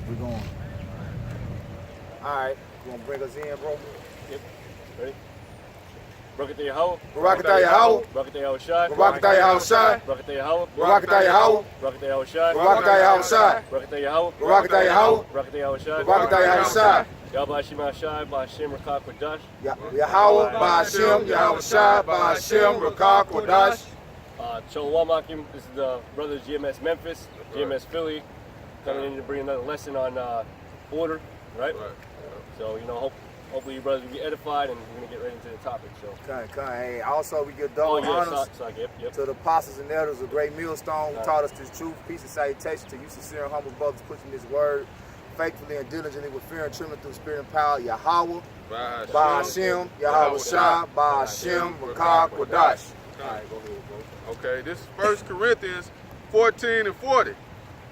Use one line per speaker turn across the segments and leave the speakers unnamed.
We're going. Alright, you wanna bring us in, bro?
Yep. Ready? Barakatah Yahweh.
Barakatah Yahweh.
Barakatah Yahweh Shai.
Barakatah Yahweh Shai.
Barakatah Yahweh.
Barakatah Yahweh.
Barakatah Yahweh Shai.
Barakatah Yahweh Shai.
Barakatah Yahweh.
Barakatah Yahweh.
Barakatah Yahweh Shai.
Barakatah Yahweh Shai.
Yahweh Shema Shai. Ba'ashem Rakah Kodash.
Yahweh, Ba'ashem, Yahweh Shai, Ba'ashem, Rakah Kodash.
Shalom Akim. This is the brothers GMS Memphis, GMS Philly, coming in to bring another lesson on order, right? So, you know, hopefully you brothers will get edified, and we're going to get right into the topic. So.
Hey, also we give double honors
yep.
to the apostles and elders of Great Millstone who taught us this truth, peace and salutation to you sincere and humble brothers pushing this word faithfully and diligently with fear and trembling through spirit and power. Yahweh, Ba'ashem, Yahweh Shai, Ba'ashem, Rakah Kodash. All right, go ahead, bro.
Okay, this is 1 Corinthians 14 and 40.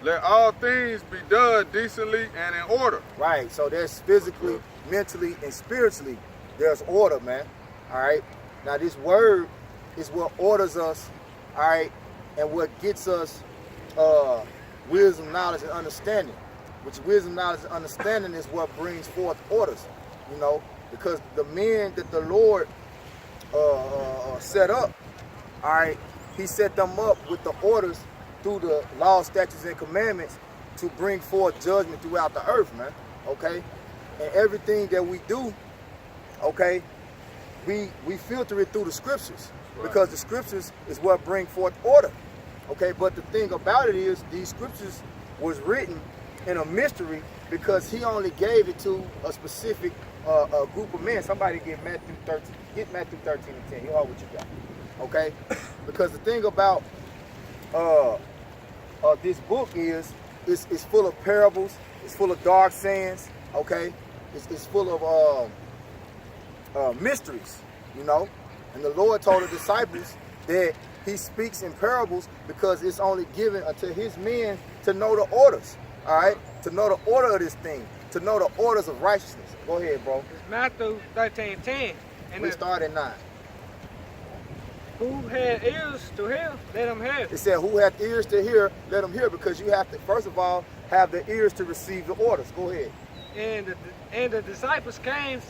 Let all things be done decently and in order.
Right, so there's physically, mentally, and spiritually, there's order, man. All right. Now this word is what orders us, all right, and what gets us wisdom, knowledge, and understanding. Which wisdom, knowledge, and understanding is what brings forth orders, you know, because the men that the Lord set up, all right, he set them up with the orders through the law, statutes, and commandments to bring forth judgment throughout the earth, man, okay? And everything that we do, okay, we filter it through the scriptures, because the scriptures is what bring forth order, okay? But the thing about it is these scriptures was written in a mystery because he only gave it to a specific a group of men. Somebody get Matthew 13, and 10. You know what you got, okay? Because the thing about this book is it's full of parables, it's full of dark sayings, okay? It's full of mysteries, you know? And the Lord told the disciples that he speaks in parables because it's only given unto his men to know the orders, all right? To know the order of this thing, to know the orders of righteousness. Go ahead, bro.
It's Matthew 13:10. And
we start at 9.
Who had ears to hear, let him hear.
It said, who hath ears to hear, let him hear, because you have to, first of all, have the ears to receive the orders. Go ahead.
And the disciples came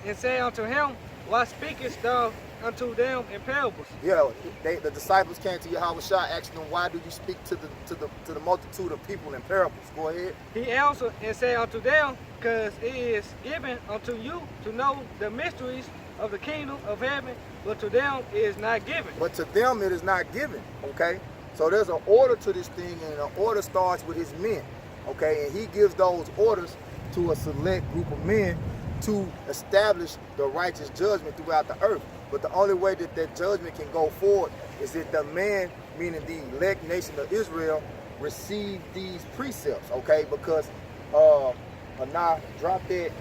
and said unto him, why speakest thou unto them in parables?
Yeah, the disciples came to Yahweh Shai, asking them, why do you speak to the multitude of people in parables? Go ahead.
He answered and said unto them, because it is given unto you to know the mysteries of the kingdom of heaven, but to them it is not given.
But to them it is not given, okay? So there's an order to this thing, and the order starts with his men, okay? And he gives those orders to a select group of men to establish the righteous judgment throughout the earth. But the only way that that judgment can go forward is that the man, meaning the elect nation of Israel, receive these precepts, okay? Because now drop that,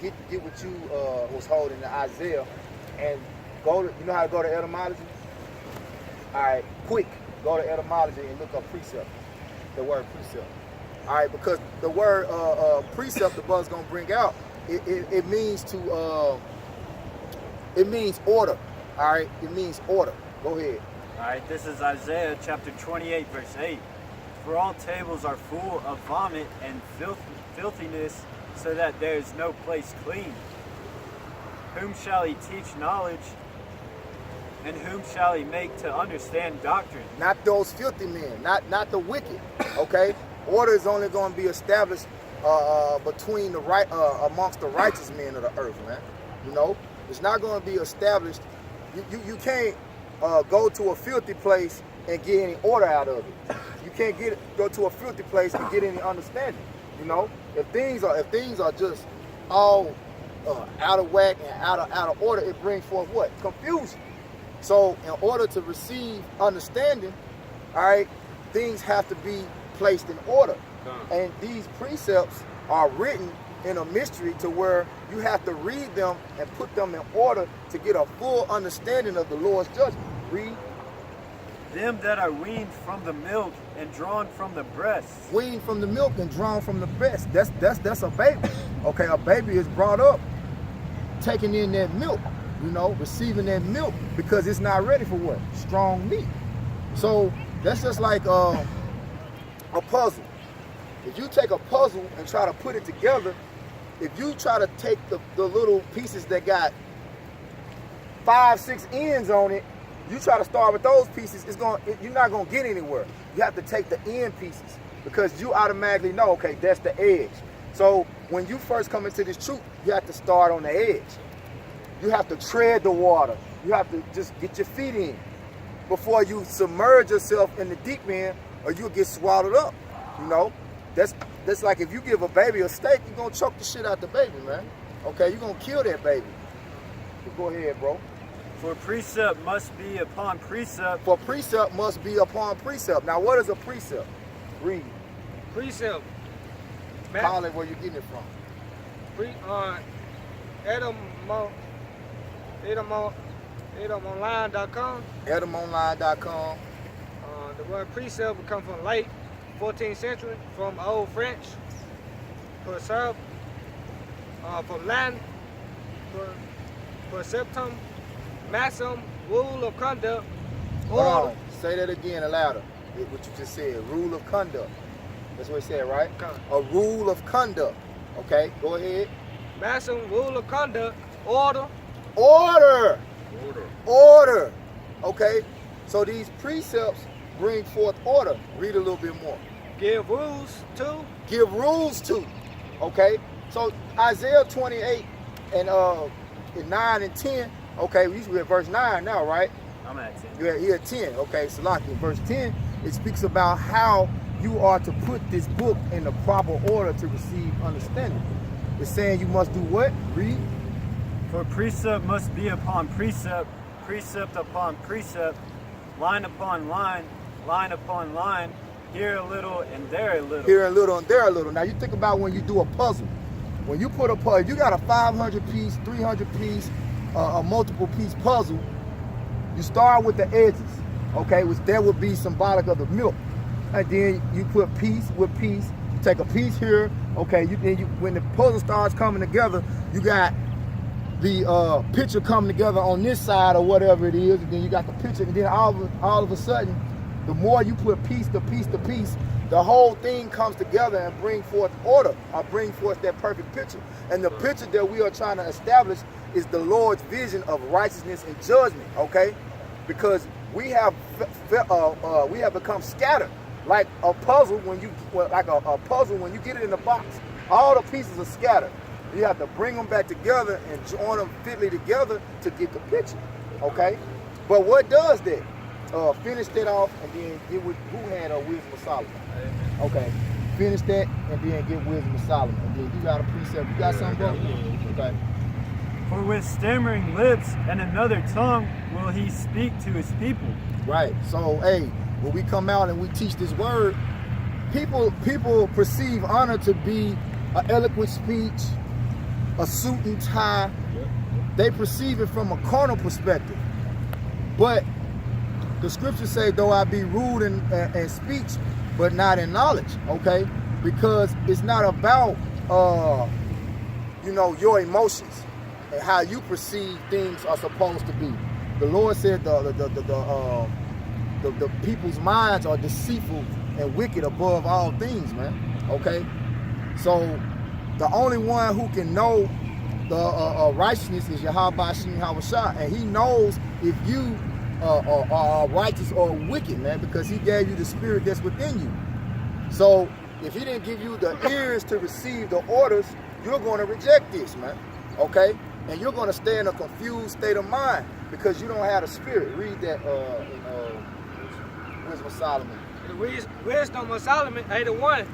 get what you was holding in Isaiah, and go to, you know how to go to etymology? All right, quick, go to etymology and look up precept, the word precept. All right, because the word precept the brother's gonna bring out, it means to, it means order, all right? It means order. Go ahead.
All right, this is Isaiah chapter 28, verse 8. For all tables are full of vomit and filthiness, so that there is no place clean. Whom shall he teach knowledge, and whom shall he make to understand doctrine?
Not those filthy men, not the wicked, okay? Order is only going to be established between the amongst the righteous men of the earth, man. You know, it's not going to be established. You can't go to a filthy place and get any order out of it. You can't go to a filthy place and get any understanding. You know, if things are just all out of whack and out of order, it brings forth what? Confusion. So in order to receive understanding, all right, things have to be placed in order. And these precepts are written in a mystery to where you have to read them and put them in order to get a full understanding of the Lord's judgment. Read.
Them that are weaned from the milk and drawn from the breast.
Weaned from the milk and drawn from the breast. That's a baby. Okay, a baby is brought up taking in that milk, you know, receiving that milk because it's not ready for what? Strong meat. So that's just like a puzzle. If you take a puzzle and try to put it together, if you try to take the little pieces that got 5, 6 ends on it, you try to start with those pieces, you're not gonna get anywhere. You have to take the end pieces because you automatically know, okay, that's the edge. So when you first come into this truth, you have to start on the edge. You have to tread the water. You have to just get your feet in before you submerge yourself in the deep end, or you'll get swallowed up. You know, that's like if you give a baby a steak, you're gonna choke the shit out the baby, man. Okay, you're gonna kill that baby. So go ahead, bro.
For precept must be upon precept.
For precept must be upon precept. Now, what is a precept? Read.
Precept.
Call it where you're getting it from.
Edomonline.com.
Edomonline.com.
The word precept would come from late 14th century, from Old French, preserve, from Latin, preceptum, maxim, rule of conduct,
Hold
order.
on. Say that again louder. What you just said. Rule of conduct. That's what it said, right? A rule of conduct. Okay, go ahead.
Maxim, rule of conduct, order.
Order.
Order.
Order. Okay, so these precepts bring forth order. Read a little bit more.
Give rules to.
Give rules to. Okay, so Isaiah 28 and 9 and 10. Okay, we're at verse 9 now, right?
I'm at 10.
You're here at 10. Okay, Salaki. Verse 10, it speaks about how you are to put this book in the proper order to receive understanding. It's saying you must do what? Read.
For precept must be upon precept, precept upon precept, line upon line, line upon line, here a little and there a little.
Here a little and there a little. Now you think about when you do a puzzle. When you put a puzzle, if you got a 500 piece, 300 piece, a multiple piece puzzle, you start with the edges, okay, which there would be symbolic of the milk. And then you put piece with piece. You take a piece here, okay, when the puzzle starts coming together, you got the picture coming together on this side or whatever it is, and then you got the picture, and then all of a sudden, the more you put piece to piece to piece, the whole thing comes together and bring forth order, or bring forth that perfect picture. And the picture that we are trying to establish is the Lord's vision of righteousness and judgment, okay? Because we have become scattered, like a puzzle when you get it in the box. All the pieces are scattered. You have to bring them back together and join them fitly together to get the picture, okay? But what does that? Finish that off and then get with who had a wisdom of Solomon. Okay, finish that and then get wisdom of Solomon. And then you got a precept. You got something, bro? Okay.
For with stammering lips and another tongue will he speak to his people.
Right. So, hey, when we come out and we teach this word, people perceive honor to be an eloquent speech, a suit and tie. They perceive it from a carnal perspective. But the scriptures say, though I be rude in speech, but not in knowledge, okay? Because it's not about, your emotions and how you perceive things are supposed to be. The Lord said the people's minds are deceitful and wicked above all things, man, okay? So the only one who can know the righteousness is Yahweh Hashem Hawashah, and he knows if you are righteous or wicked, man, because he gave you the spirit that's within you. So if he didn't give you the ears to receive the orders, you're going to reject this, man, okay? And you're going to stay in a confused state of mind because you don't have the spirit. Read that in Wisdom of Solomon.
The wisdom of Solomon, 81.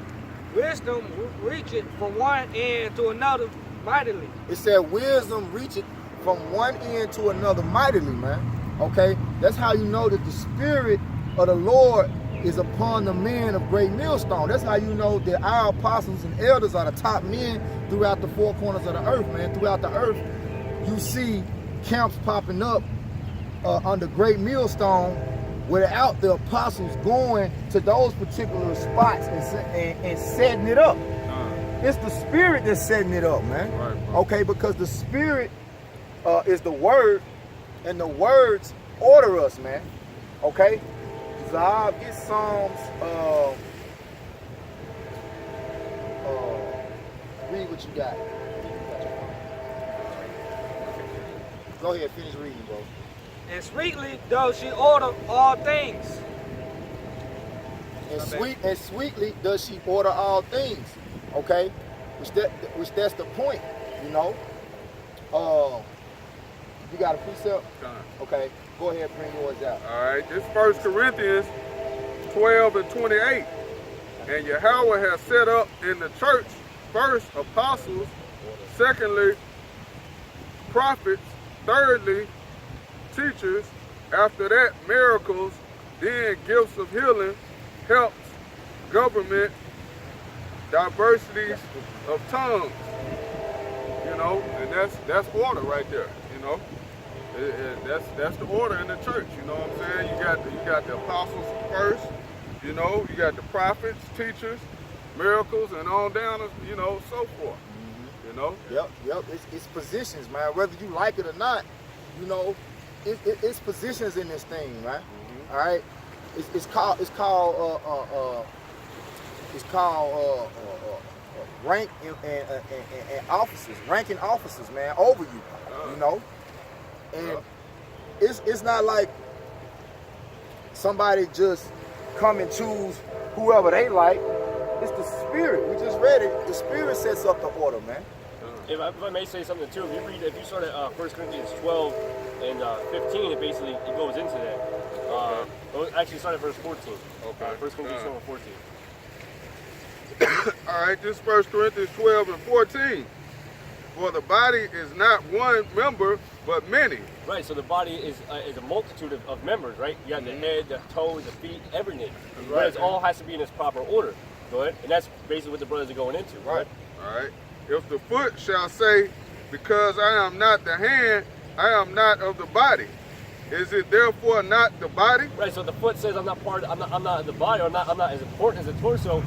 Wisdom reacheth from one end to another mightily.
It said wisdom reacheth from one end to another mightily, man. Okay? That's how you know that the spirit of the Lord is upon the men of Great Millstone. That's how you know that our apostles and elders are the top men throughout the four corners of the earth, man. Throughout the earth, you see camps popping up under Great Millstone without the apostles going to those particular spots and setting it up. It's the spirit that's setting it up, man.
Right,
okay, because the spirit is the word, and the words order us, man. Okay? Zahab, get Psalms read what you got. Go ahead, finish reading, bro.
And sweetly does she order all things.
And sweetly does she order all things. Okay? Which that's the point, you know. You got a precept? Okay. Go ahead and bring yours out.
All right, this 1 Corinthians 12 and 28. And Yahweh has set up in the church first apostles, secondly prophets, thirdly teachers, after that miracles, then gifts of healing, helps, government, diversities of tongues. You know, and that's order right there, you know. That's the order in the church, you know what I'm saying? You got the apostles first, you know, you got the prophets, teachers, miracles, and on down, you know, so forth. You know?
Yep. It's positions, man. Whether you like it or not, you know, it's positions in this thing, right? All right. It's called rank and officers, ranking officers, man, over you. You know. And it's not like somebody just come and choose whoever they like. It's the Spirit. We just read it. The Spirit sets up the order, man.
If I may say something too, if you start at 1 Corinthians 12 and 15, it goes into that. Actually, start at verse 14.
Okay.
1 Corinthians 12 and 14.
All right, this 1 Corinthians 12 and 14. For the body is not one member, but many.
Right, so the body is a multitude of members, right? You got the head, the toes, the feet, everything. Right. It all has to be in its proper order. Go ahead. And that's basically what the brothers are going into, right?
All right. If the foot shall say, because I am not the hand, I am not of the body, is it therefore not the body?
Right. So the foot says, I'm not the body, or I'm not as important as the torso.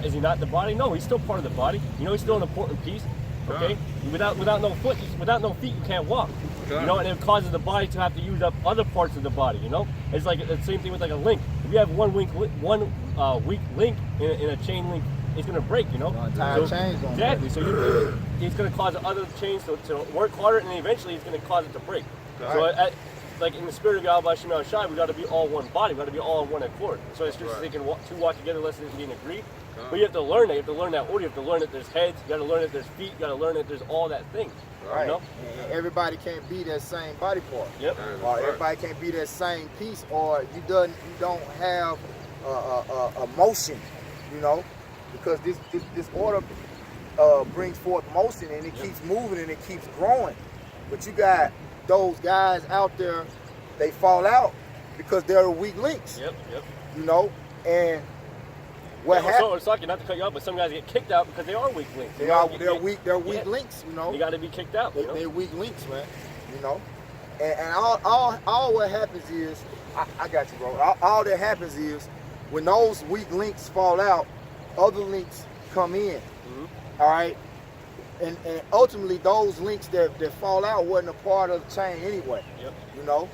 Is he not the body? No, he's still part of the body. You know, he's still an important piece. Okay. Without no foot, without no feet, you can't walk. You know, and it causes the body to have to use up other parts of the body. You know, it's like the same thing with like a link. If you have one weak link in a chain link, it's gonna break. You know, exactly. So it's gonna cause the other chains to work harder, and eventually it's gonna cause it to break. So like in the spirit of God, Hashem Shai, we got to be all one body. We got to be all in one accord. So it's just thinking two walk together, less than being agreed. But you have to learn that. You have to learn that order. You have to learn that there's heads. You got to learn that there's feet. You got to learn that there's all that thing.
Right.
You know?
And everybody can't be that same body part.
Yep.
Or everybody can't be that same piece. Or you don't have a motion. You know, because this order brings forth motion, and it keeps moving and it keeps growing. But you got those guys out there, they fall out because they're weak links.
Yep.
You know, and what happens?
So, not to cut you off, but some guys get kicked out because they are weak links.
They're weak links. You know,
you got to be kicked out.
They're weak links, man. You know, and all what happens is, I got you, bro. All that happens is when those weak links fall out, other links come in. All right. And ultimately, those links that fall out wasn't a part of the chain anyway.
Yep.
You know,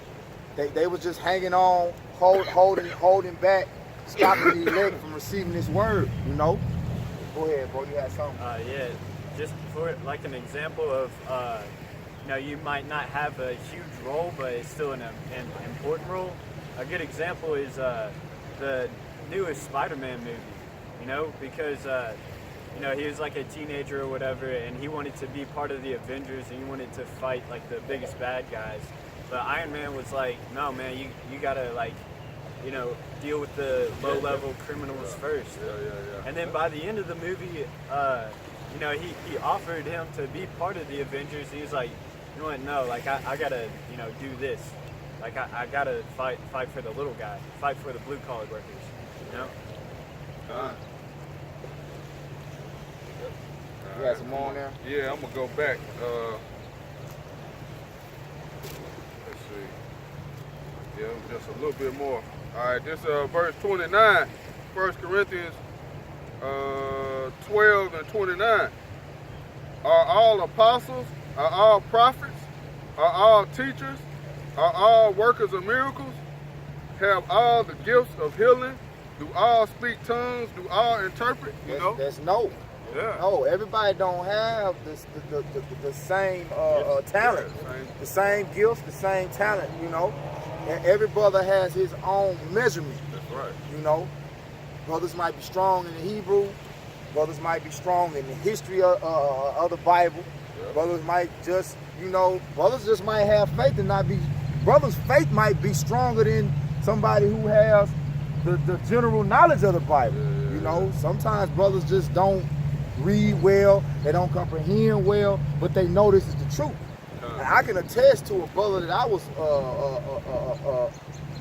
they was just hanging on, holding back, stopping the elect from receiving this word. You know. Go ahead, bro. You had something.
Yeah, just for like an example of, you know, you might not have a huge role, but it's still an important role. A good example is the newest Spider-Man movie. You know, because. You know, he was like a teenager or whatever, and he wanted to be part of the Avengers, and he wanted to fight like the biggest bad guys. But Iron Man was like, no, man, you gotta like, you know, deal with the low-level criminals first. And then by the end of the movie, you know, he offered him to be part of the Avengers. He was like, you know what, no, like I gotta, you know, do this. Like I gotta fight for the little guy, fight for the blue-collar workers. You know.
You got some more on there?
Yeah, I'm gonna go back. Let's see. Yeah, just a little bit more. All right, this verse 29, 1 Corinthians 12 and 29. Are all apostles? Are all prophets? Are all teachers? Are all workers of miracles? Have all the gifts of healing? Do all speak tongues? Do all interpret? You know?
That's no.
Yeah.
No, everybody don't have the same talent, the same gifts, the same talent, you know. And every brother has his own measurement.
That's right.
You know, brothers might be strong in the Hebrew, brothers might be strong in the history of the Bible.
Yeah.
Brothers might just, you know, brothers just might have faith and not be. Brothers' faith might be stronger than somebody who has the general knowledge of the Bible.
Yeah.
You know, sometimes brothers just don't read well, they don't comprehend well, but they know this is the truth. And I can attest to a brother that I was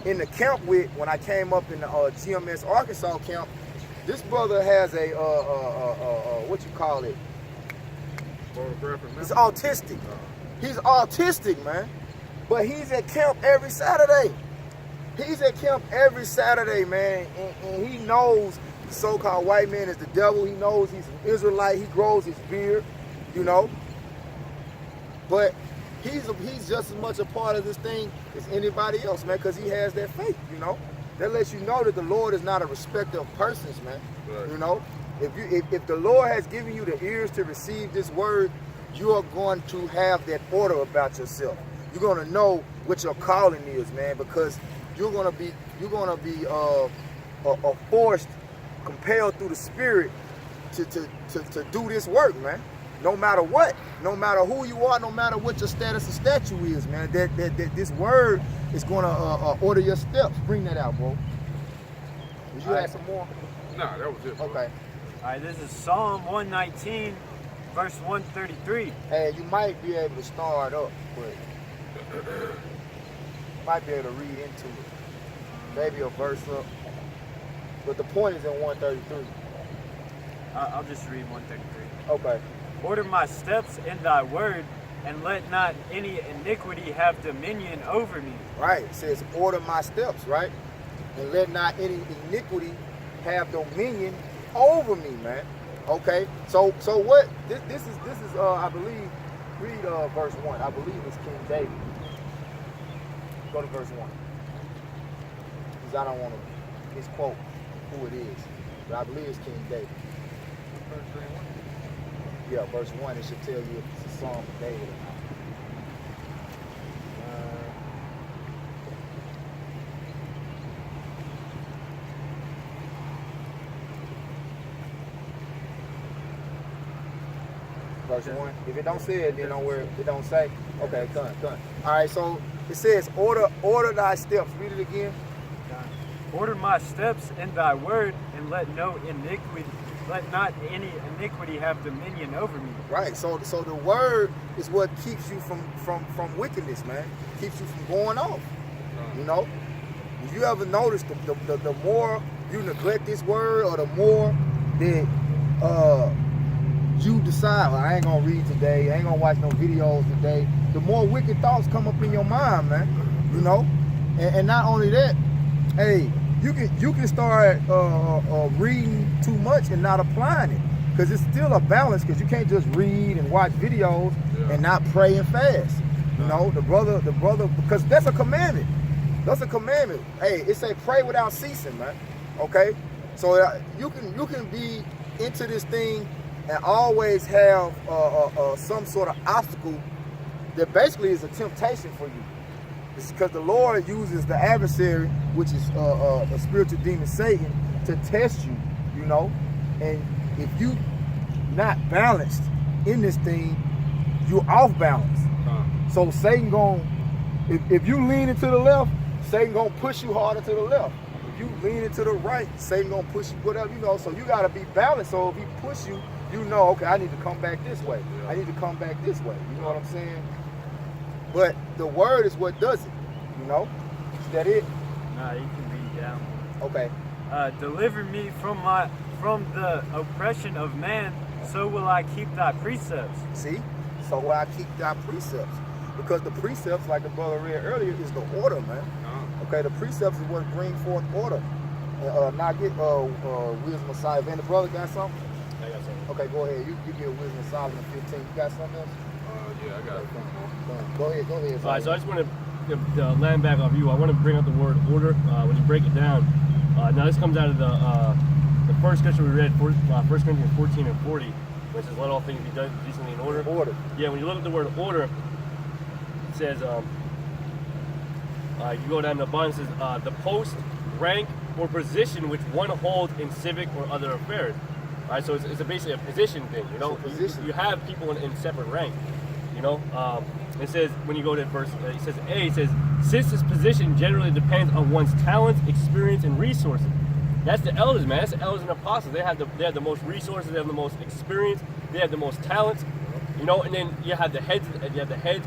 in the camp with when I came up in the GMS Arkansas camp. This brother has a what you call it?
Photographic
He's
memory.
autistic. He's autistic, man. But he's at camp every Saturday. He's at camp every Saturday, man, and he knows the so-called white man is the devil. He knows he's an Israelite. He grows his beard, you know. But he's just as much a part of this thing as anybody else, man, because he has that faith, you know. That lets you know that the Lord is not a respecter of persons, man.
Right.
You know, if the Lord has given you the ears to receive this word, you are going to have that order about yourself. You're going to know what your calling is, man, because you're going to be forced, compelled through the Spirit to do this work, man. No matter what, no matter who you are, no matter what your status or statue is, man, that this word is going to order your steps. Bring that out, bro. Would you add some more?
Nah, that was it. Bro.
Okay.
All right, this is Psalm 119, verse 133.
Hey, you might be able to start up, but you might be able to read into it. Maybe a verse up. But the point is in 133.
I'll just read 133.
Okay.
Order my steps in thy word, and let not any iniquity have dominion over me.
Right. It says, order my steps, right? And let not any iniquity have dominion over me, man. Okay. So what this is I believe, read verse 1. I believe it's King David. Go to verse 1. Because I don't want to misquote who it is. But I believe it's King David. Yeah, verse 1, it should tell you if it's a psalm of David or not. Verse 1. If it don't say it, then nowhere it don't say. Okay, come. All right, so it says, order thy steps. Read it again.
Order my steps in thy word, and let not any iniquity have dominion over me.
Right. So the word is what keeps you from wickedness, man. Keeps you from going off. You know. If you ever notice, the more you neglect this word, or the more that you decide, well, I ain't gonna read today, I ain't gonna watch no videos today, the more wicked thoughts come up in your mind, man. You know. And not only that, hey, you can start reading too much and not applying it, because it's still a balance. Because you can't just read and watch videos and not pray and fast. You know, the brother, because that's a commandment. That's a commandment. Hey, it say pray without ceasing, man. Okay, so you can be into this thing and always have some sort of obstacle that basically is a temptation for you. It's because the Lord uses the adversary, which is a spiritual demon, Satan, to test you, you know. And if you not balanced in this thing, you're off balance. So Satan if you lean into the left, Satan gonna push you harder to the left. If you lean into the right, Satan gonna push you whatever, you know. So you gotta be balanced. So if he push you, you know, okay, I need to come back this way. I need to come back this way. You know what I'm saying? But the word is what does it, you know? Is that it?
Nah, you can read down.
Okay.
Deliver me from the oppression of man, so will I keep thy precepts.
See? So will I keep thy precepts. Because the precepts, like the brother read earlier, is the order, man. Okay, the precepts is what bring forth order. Now get Wisdom of Solomon. And the brother got something?
I got something.
Okay, go ahead. You get Wisdom of Solomon 15. You got something else?
Yeah, I got it.
Go ahead.
All right, so I just want to land back off you. I want to bring up the word order when you break it down. Now this comes out of the first scripture we read, 1 Corinthians 14 and 40, which is let all things be done decently in order.
Order.
Yeah, when you look at the word order, it says, you go down to the bottom, it says, the post, rank, or position which one holds in civic or other affairs. All right, so it's basically a position thing, you know.
It's a position.
You have people in separate rank, you know. It says, when you go to verse, it says A, it says, since this position generally depends on one's talents, experience, and resources. That's the elders, man. That's the elders and apostles. They have the most resources, they have the most experience, they have the most talents, you know. And then you have the heads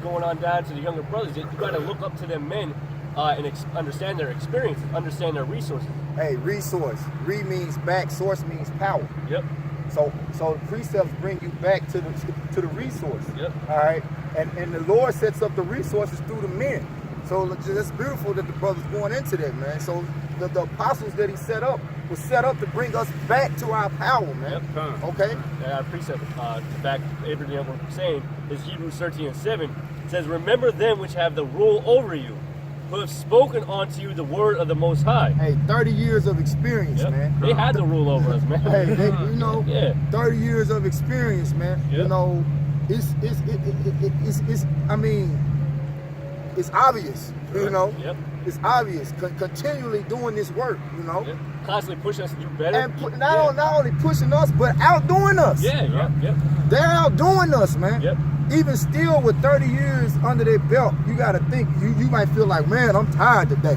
going on down to the younger brothers. You got to look up to them men and understand their experiences, understand their resources.
Hey, resource. Re means back. Source means power.
Yep.
So the precepts bring you back to the resource.
Yep.
All right. And the Lord sets up the resources through the men. So it's beautiful that the brothers going into that, man. So the apostles that he set up was set up to bring us back to our power, man.
Yep.
Okay.
Our precept to back everything up we're saying is Hebrews 13 and 7. It says, remember them which have the rule over you, who have spoken unto you the word of the Most High.
Hey, 30 years of experience,
Yep.
man.
They had the rule over us, man.
Hey, you know,
Yeah.
30 years of experience, man.
Yep.
You know, it's I mean, it's obvious, you know.
Yep.
It's obvious. Continually doing this work, you know.
Yep. Constantly pushing us to do better.
And not only pushing us, but outdoing us.
Yeah, yep, yep.
They're outdoing us, man.
Yep.
Even still with 30 years under their belt, you got to think, you might feel like, man, I'm tired today.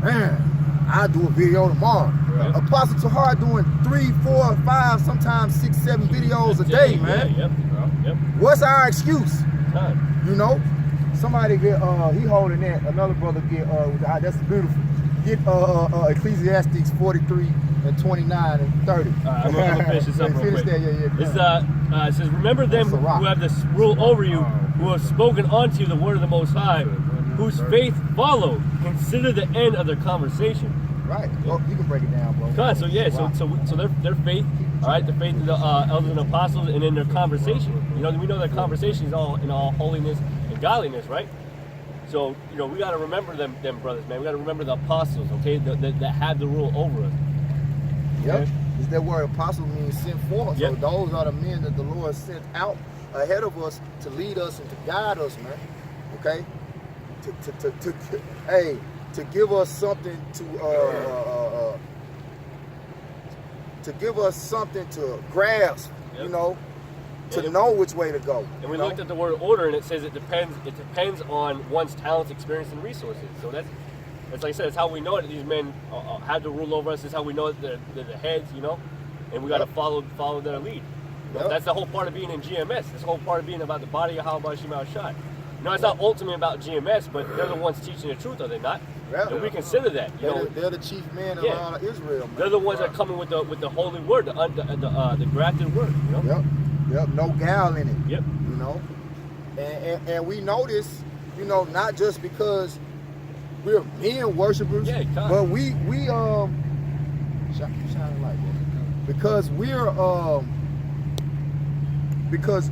Man, I'll do a video tomorrow.
Right.
Apostle Tahar doing 3, 4, 5, sometimes 6, 7 videos a day, man.
Yeah, yep.
What's our excuse?
Time.
You know? Somebody get, he holding that, another brother get, that's beautiful. Get Ecclesiastes 43 and 29 and 30.
I'm gonna finish this up real
Finish
quick.
that, yeah.
It says, remember them
That's a rock.
who have this rule over you, who have spoken unto you the word of the Most High, whose faith follow. Consider the end of their conversation.
Right. Well, you can break it down, bro.
God, so yeah, so their faith, all right, the faith of the elders and apostles, and then their conversation. You know, we know that conversation is all in all holiness and godliness, right? So, you know, we got to remember them brothers, man. We got to remember the apostles, okay, that had the rule over us.
Yep.
Okay?
Is that word apostle means sent forth. So
Yep.
those are the men that the Lord sent out ahead of us to lead us and to guide us, man. Okay? To give us something to give us something to grasp,
Yep.
you know, to
Yep.
know which way to go.
And we
you know?
looked at the word order, and it says it depends on one's talents, experience, and resources. So that's like I said, it's how we know that these men had to rule over us. It's how we know that they're the heads, you know, and we got to
Yep.
follow their lead. You know,
Yep.
that's the whole part of being in GMS. This whole part of being about the body of Yahweh Shema Shai. You know, it's not ultimately about GMS, but they're the ones teaching the truth, are they not?
Yep.
And we consider that. You know,
They're the chief men of
Yeah.
all of Israel, man.
they're the ones that are coming with the holy word, the grafted word. You know.
Yep. No gal in it.
Yep.
You know, and we know this, you know, not just because we're men worshipers,
Yeah, kind.
but we shine light, bro. Because we're because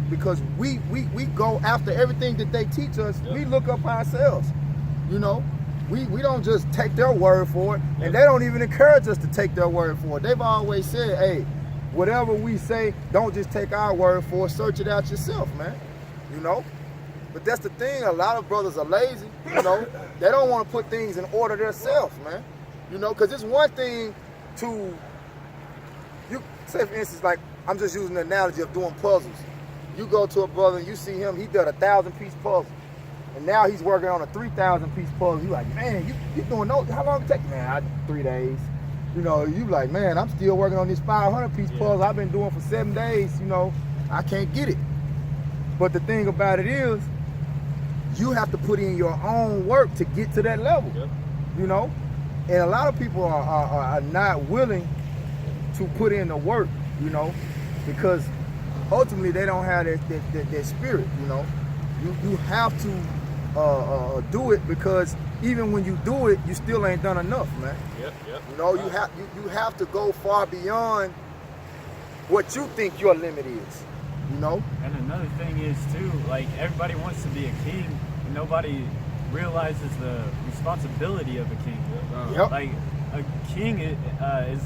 we go after everything that they teach us.
Yep.
We look up ourselves, you know. We don't just take their word for it,
Yep.
and they don't even encourage us to take their word for it. They've always said, hey, whatever we say, don't just take our word for it, search it out yourself, man. You know? But that's the thing, a lot of brothers are lazy, you know? They don't want to put things in order themselves, man. You know, because it's one thing to, you say for instance, like, I'm just using the analogy of doing puzzles. You go to a brother and you see him, he did a 1,000-piece puzzle. And now he's working on a 3,000-piece puzzle. You like, man, you doing those, how long it take? Man, 3 days. You know, you like, man, I'm still working on this 500-piece puzzle I've been doing for 7 days, you know, I can't get it. But the thing about it is, you have to put in your own work to get to that level,
Yep.
you know? And a lot of people are not willing to put in the work, you know, because ultimately they don't have that spirit, you know? You have to do it, because even when you do it, you still ain't done enough, man.
Yep.
You know, you have to go far beyond what you think your limit is, you know?
And another thing is too, like, everybody wants to be a king, and nobody realizes the responsibility of a king.
Yep.
Like, a king is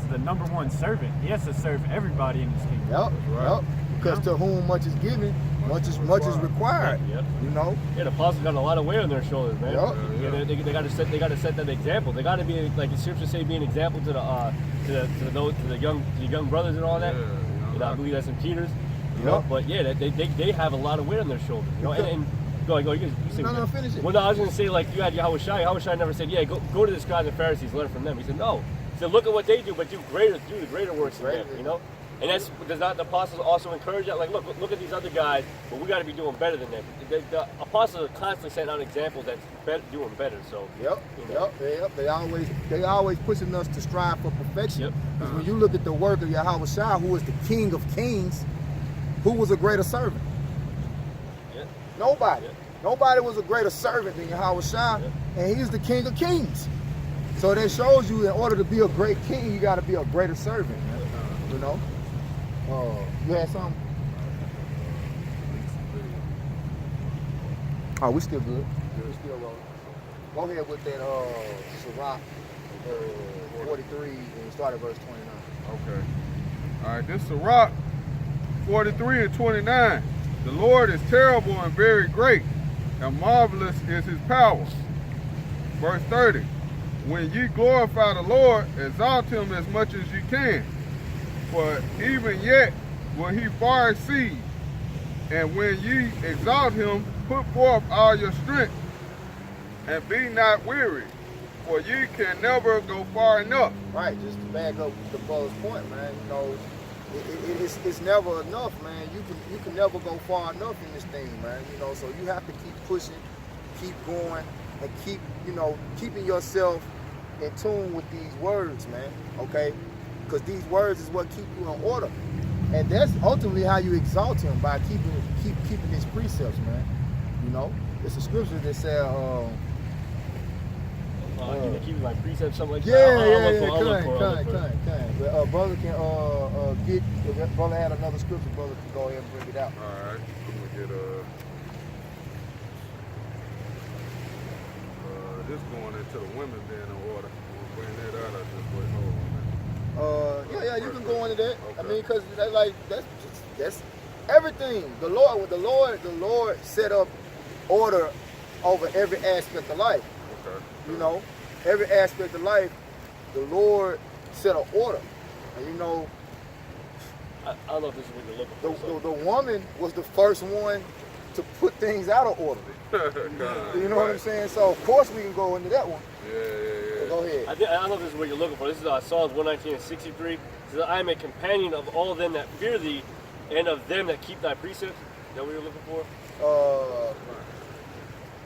the number one servant. He has to serve everybody in his kingdom.
Yep,
right.
yep. Because to whom much is given, much is required.
Yep.
You know.
Yeah, the apostles got a lot of weight on their shoulders, man.
Yep.
Yeah, they got to set that example. They got to be, like the scriptures say, be an example to the young brothers and all that.
Yeah,
You know, I believe that's in Peter's. You
Yep.
know, but yeah, they have a lot of weight on their shoulders. You know, and go. You say
No, finish it.
Well, no, I was gonna say, like, you had Yahweh Shai never said, yeah, go to the scribes and Pharisees, learn from them. He said, no. He said, look at what they do, but do the greater works than them. You know. And does not the apostles also encourage that? Like, look at these other guys, but we got to be doing better than them. The apostles are constantly setting out examples that's doing better. So
Yep,
you know.
yep. They always pushing us to strive for perfection.
Yep.
Because when you look at the work of Yahweh Shai, who is the King of Kings, who was a greater servant?
Yeah.
Nobody.
Yep.
Nobody was a greater servant than Yahweh Shai,
Yep.
and he's the King of Kings. So that shows you, in order to be a great king, you got to be a greater servant. Man. You know. You had something? Oh, we still good. We still rolling. Go ahead with that Sirach 43 and start at verse 29.
Okay. All right, this Sirach 43 and 29. The Lord is terrible and very great, and marvelous is his power. Verse 30. When ye glorify the Lord, exalt him as much as you can. For even yet will he far exceed. And when ye exalt him, put forth all your strength, and be not weary, for ye can never go far enough.
Right, just to back up the brother's point, man. You know, it's never enough, man. You can never go far enough in this thing, man. You know, so you have to keep pushing, keep going, and keeping yourself in tune with these words, man. Okay, because these words is what keep you in order, and that's ultimately how you exalt him, by keeping his precepts, man. You know, it's a scripture that said.
Keep my precepts, something like
Yeah,
that.
But brother can get. If that brother had another scripture, brother can go ahead and bring it out.
All right, I'm gonna get this going into the women being in order. We'll bring that out. I just wait. Hold on.
Yeah, you can go into that. I
Okay.
mean, because that's everything. The Lord set up order over every aspect of life.
Okay.
You know, every aspect of life, the Lord set an order. And you know,
I don't know if this is what you're looking for.
the woman was the first one to put things out of order. You know what I'm saying? So of course we can go into that one.
Yeah.
Go ahead.
I don't know if this is what you're looking for. This is Psalms 119 and 63. It says, I am a companion of all them that fear thee, and of them that keep thy precepts. Is that what you're looking for?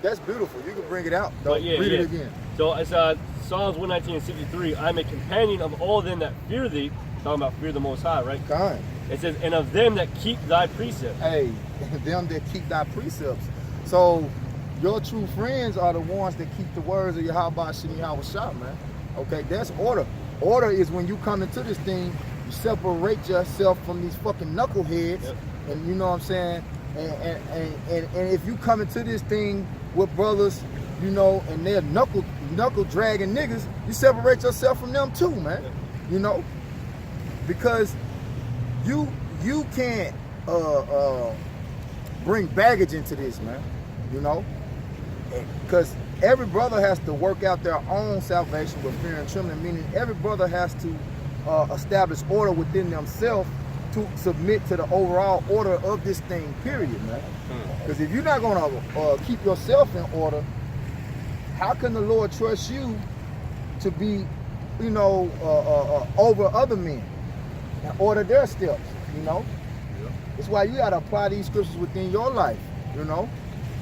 That's beautiful. You can bring it out.
But yeah,
Read it again.
So it's Psalms 119 and 63. I am a companion of all them that fear thee. Talking about fear the Most High, right?
Kind.
It says, and of them that keep thy precepts.
Hey, them that keep thy precepts. So your true friends are the ones that keep the words of Yahweh Shem Yahweh Shah, man. Okay, that's order. Order is when you come into this thing, you separate yourself from these fucking knuckleheads.
Yep.
And you know what I'm saying? And if you come into this thing with brothers, you know, and they're knuckle dragging niggas, you separate yourself from them too, man.
Yep.
You know? Because you can't bring baggage into this, man. You know? Because every brother has to work out their own salvation with fear and trembling, meaning every brother has to establish order within themselves to submit to the overall order of this thing, period, man. Because if you're not going to keep yourself in order, how can the Lord trust you to be, you know, over other men and order their steps, you know?
Yep.
That's why you got to apply these scriptures within your life, you know?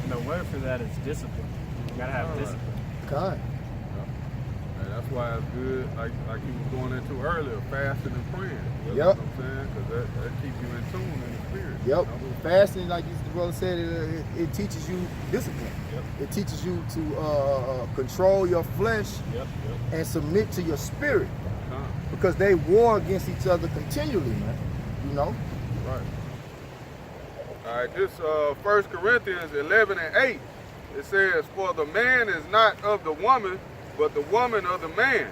And the word for that is discipline. You gotta have discipline.
Kind.
And that's why it's good, like you were going into earlier, fasting and praying. You know
Yep.
what I'm saying? Because that keeps you in tune in the spirit.
Yep.
You know?
Fasting, like the brother said, it teaches you discipline.
Yep.
It teaches you to control your flesh
Yep.
and submit to your spirit,
Huh.
because they war against each other continually, man. You know?
Right. All right, this 1 Corinthians 11 and 8, it says, for the man is not of the woman, but the woman of the man.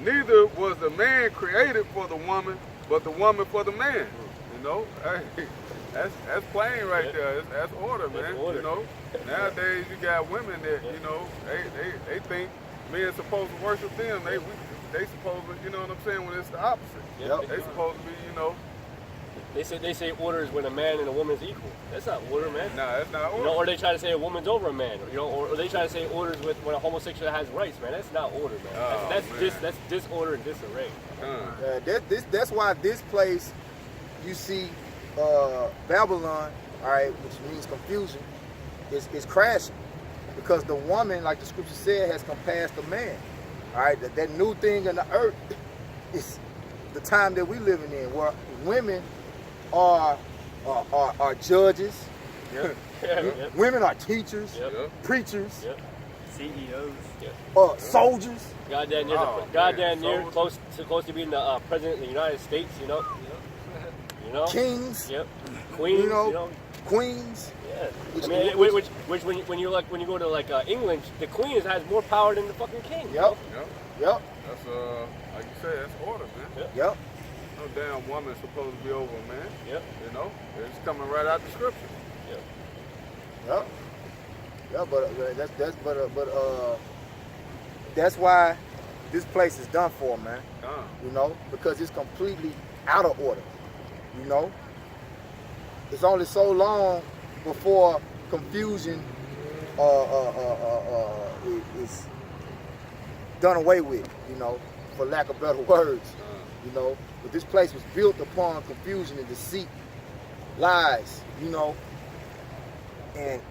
neither was the man created for the woman, but the woman for the man. You know, hey, that's plain right there. That's order, man.
order.
You know, nowadays you got women that you know they think men supposed to worship them. They supposed to, you know what I'm saying? When it's the opposite.
Yep.
They supposed to be, you know.
They say order is when a man and a woman is equal. That's not order, man.
Nah, that's not order.
You know, or they try to say a woman's over a man. You know, or they try to say order is when a homosexual has rights, man. That's not order, man.
Oh,
That's disorder and disarray.
That's why this place, you see, Babylon, all right, which means confusion, is crashing, because the woman, like the scripture said, has compassed the man. All right, that new thing in the earth is the time that we living in, where women are judges,
Yep.
women are teachers,
Yep.
preachers,
Yep.
CEOs.
soldiers.
Goddamn near,
Oh,
goddamn
man,
near, close to being the president of the United States. You know. You know.
Kings,
Yep. Queens.
you know,
You know.
queens.
Yeah.
Which-
I mean, which when you go to like England, the queen has more power than the fucking king.
Yep,
Yep.
yep,
That's like you said, that's order, man.
yep.
No damn woman's supposed to be over a man.
Yep.
You know, it's coming right out the scripture.
Yep.
Yep. Yeah, that's why this place is done for, man. You know, because it's completely out of order. You know, it's only so long before confusion is done away with. You know, for lack of better words. You know, but this place was built upon confusion and deceit, lies. You know, and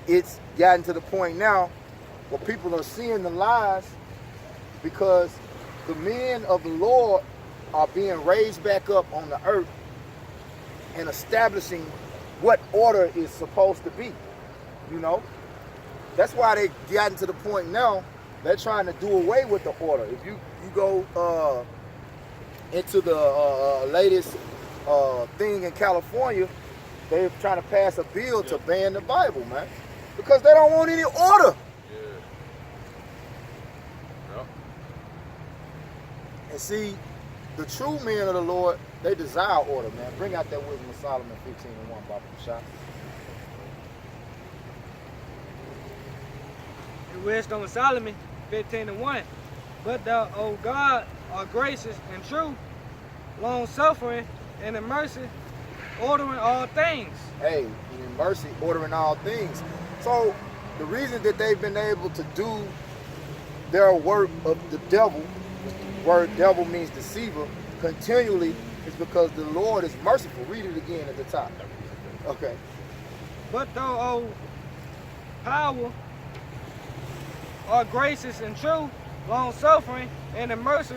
it's gotten to the point now where people are seeing the lies, because the men of the Lord are being raised back up on the earth and establishing what order is supposed to be. You know, that's why they gotten to the point now they're trying to do away with the order. If you go into the latest thing in California, they're trying to pass a bill to ban the Bible, man, because they don't want any order.
Yep.
And see, the true men of the Lord, they desire order, man. Bring out that wisdom of Solomon 15:1, Baba Shah.
The wisdom of Solomon 15:1. But thou, O God, art gracious and true, long suffering and in mercy, ordering all things.
Hey, in mercy, ordering all things. So the reason that they've been able to do their work of the devil, the word devil means deceiver, continually, is because the Lord is merciful. Read it again at the top. Okay.
But thou, O power, art gracious and true, long suffering and in mercy,